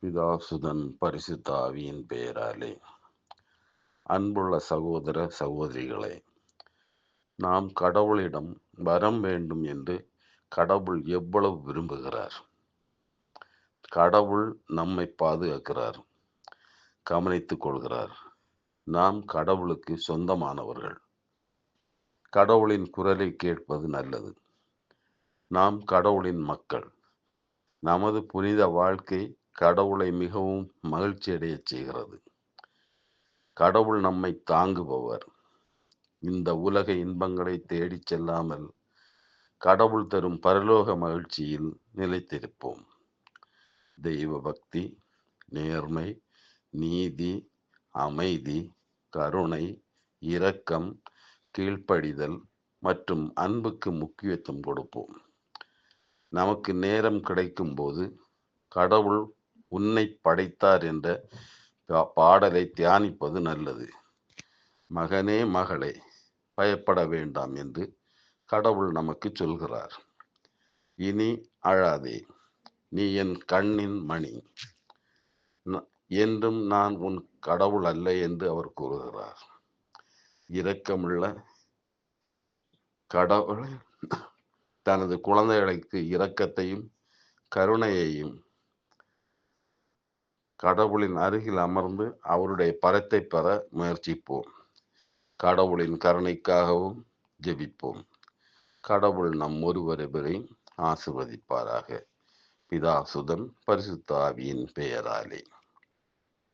பிதாசுதன் பரிசுத்த ஆவியின் பெயராலே. அன்புள்ள சகோதர சகோதரிகளே, நாம் கடவுளிடம் வரம் வேண்டும் என்று கடவுள் எவ்வளவு விரும்புகிறார். கடவுள் நம்மை பாதுகாக்கிறார், கவனித்துக் கொள்கிறார். நாம் கடவுளுக்கு சொந்தமானவர்கள். கடவுளின் குரலை கேட்பது நல்லது. நாம் கடவுளின் மக்கள். நமது புனித வாழ்க்கை கடவுளை மிகவும் மகிழ்ச்சியடையச் செய்கிறது. கடவுள் நம்மை தாங்குபவர். இந்த உலக இன்பங்களை தேடிச் செல்லாமல் கடவுள் தரும் பரலோக மகிழ்ச்சியில் நிலைத்திருப்போம். தெய்வ பக்தி, நேர்மை, நீதி, அமைதி, கருணை, இரக்கம், கீழ்ப்படிதல் மற்றும் அன்புக்கு முக்கியத்துவம் கொடுப்போம். நமக்கு நேரம் கிடைக்கும் போது கடவுள் உன்னை படைத்தார் என்ற பாடலை தியானிப்பது நல்லது. மகனே மகளே, பயப்பட வேண்டாம் என்று கடவுள் நமக்கு சொல்கிறார். இனி அழாதே, நீ என் கண்ணின் மணி, என்றும் நான் உன் கடவுள் அல்ல என்று அவர் கூறுகிறார். இரக்கமுள்ள கடவுள் தனது குழந்தைகளுக்கு இரக்கத்தையும் கருணையையும் கடவுளின் அருகில் அமர்ந்து அவருடைய பரத்தை பெற முயற்சிப்போம். கடவுளின் கருணைக்காகவும் ஜெபிப்போம். கடவுள் நம் ஒருவரையும் ஆசிர்வதிப்பாராக. பிதா சுதன் பரிசுத்த ஆவியின் பெயராலே.